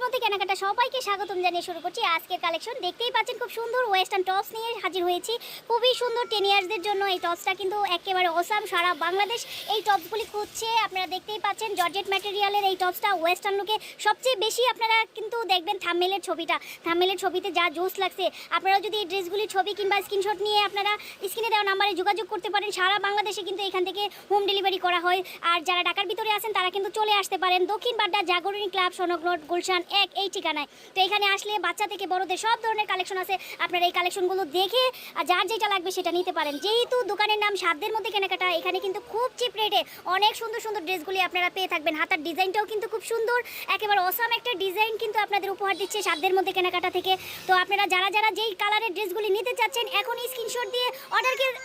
মধ্যে কেনাকাটা সবাইকে স্বাগতম জানিয়ে শুরু করছি আজকের কালেকশন। দেখতেই পাচ্ছেন খুব সুন্দর ওয়েস্টার্ন টপস নিয়ে হাজির হয়েছি। খুবই সুন্দর 10 ইয়ার্সদের জন্য এই টপসটা কিন্তু একেবারে অসাম। সারা বাংলাদেশ এই টপসগুলি খুঁজছে। আপনারা দেখতেই পাচ্ছেন জর্জেট ম্যাটেরিয়ালের এই টপসটা ওয়েস্টার্ন লুকে সবচেয়ে বেশি আপনারা কিন্তু দেখবেন থাম্বনেলের ছবিটা। থাম্বনেলের ছবিতে যা জোস লাগছে, আপনারা যদি এই ড্রেসগুলির ছবি কিংবা স্ক্রিনশট নিয়ে আপনারা স্ক্রিনে দেওয়া নাম্বারে যোগাযোগ করতে পারেন। সারা বাংলাদেশে কিন্তু এখান থেকে হোম ডেলিভারি করা হয়। আর যারা ঢাকার ভিতরে আছেন তারা কিন্তু চলে আসতে পারেন দক্ষিণ বাড্ডা জাগরণী ক্লাব, সনক রোড, গুলশান 1 এই ঠিকানায়। তো এখানে আসলে বাচ্চা থেকে বড়দের সব ধরনের কালেকশন আছে। আপনারা এই কালেকশনগুলো দেখে যার যেটা লাগবে সেটা নিতে পারেন। যেহেতু দোকানের নাম সাধ্যের মধ্যে কেনাকাটা, এখানে কিন্তু খুব চিপ রেটে অনেক সুন্দর সুন্দর ড্রেসগুলি আপনারা পেয়ে থাকবেন। হাতার ডিজাইনটাও কিন্তু খুব সুন্দর, একেবারে অসাম একটা ডিজাইন কিন্তু আপনাদের উপহার দিচ্ছে সাধ্যের মধ্যে কেনাকাটা থেকে। তো আপনারা যারা যারা যেই কালারের ড্রেসগুলি নিতে চাচ্ছেন এখন স্ক্রিনশট দিয়ে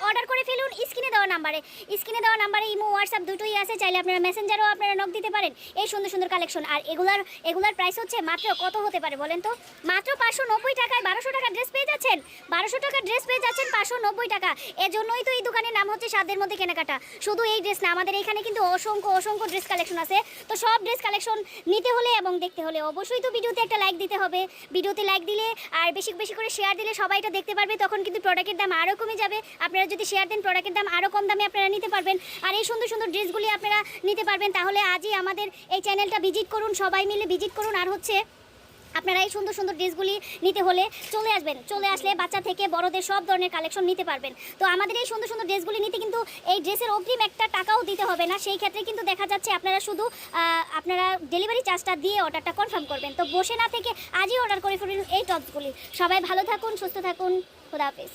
অর্ডার করে ফেলুন স্ক্রিনে দেওয়া নাম্বারে। স্ক্রিনে দেওয়া নাম্বারে ইমো হোয়াটসঅ্যাপ দুটোই আছে, চাইলে আপনারা মেসেঞ্জারও আপনারা নক দিতে পারেন। এই সুন্দর সুন্দর কালেকশন। আর এগুলার প্রাইস হচ্ছে মাত্র কত হতে পারে বলেন তো? মাত্র 590 টাকায় 1200 টাকা ড্রেস পেয়ে যাচ্ছেন। 1200 টাকা ড্রেস পেয়ে যাচ্ছেন 590 টাকা। এজন্যই তো এই দোকানের নাম হচ্ছে সাধ্যের মধ্যে কেনাকাটা। শুধু এই ড্রেস না, আমাদের এখানে কিন্তু অসংখ্য ড্রেস কালেকশন আছে। তো সব ড্রেস কালেকশন নিতে হলে এবং দেখতে হলে অবশ্যই তো ভিডিওতে একটা লাইক দিতে হবে। ভিডিওতে লাইক দিলে আর বেশি বেশি করে শেয়ার দিলে সবাই এটা দেখতে পারবে, তখন কিন্তু প্রোডাক্টের দাম আরও কমে যাবে। আপনারা যদি শেয়ার দেন প্রোডাক্টের দাম আরও কম দামে আপনারা নিতে পারবেন। আর এই সুন্দর সুন্দর ড্রেসগুলি আপনারা নিতে পারবেন। তাহলে আজই আমাদের এই চ্যানেলটা ভিজিট করুন, সবাই মিলে ভিজিট করুন। আর হচ্ছে আপনারা এই সুন্দর সুন্দর ড্রেসগুলি নিতে হলে চলে আসবেন। চলে আসলে বাচ্চা থেকে বড়দের সব ধরনের কালেকশন নিতে পারবেন। তো আমাদের এই সুন্দর সুন্দর ড্রেসগুলি নিতে কিন্তু এই ড্রেসের অগ্রিম একটা টাকাও দিতে হবে না। সেই ক্ষেত্রে কিন্তু দেখা যাচ্ছে আপনারা শুধু আপনারা ডেলিভারি চার্জটা দিয়ে অর্ডারটা কনফার্ম করবেন। তো বসে না থেকে আজই অর্ডার করে ফেলুন এই টপসগুলি। সবাই ভালো থাকুন, সুস্থ থাকুন, খোদা হাফেজ।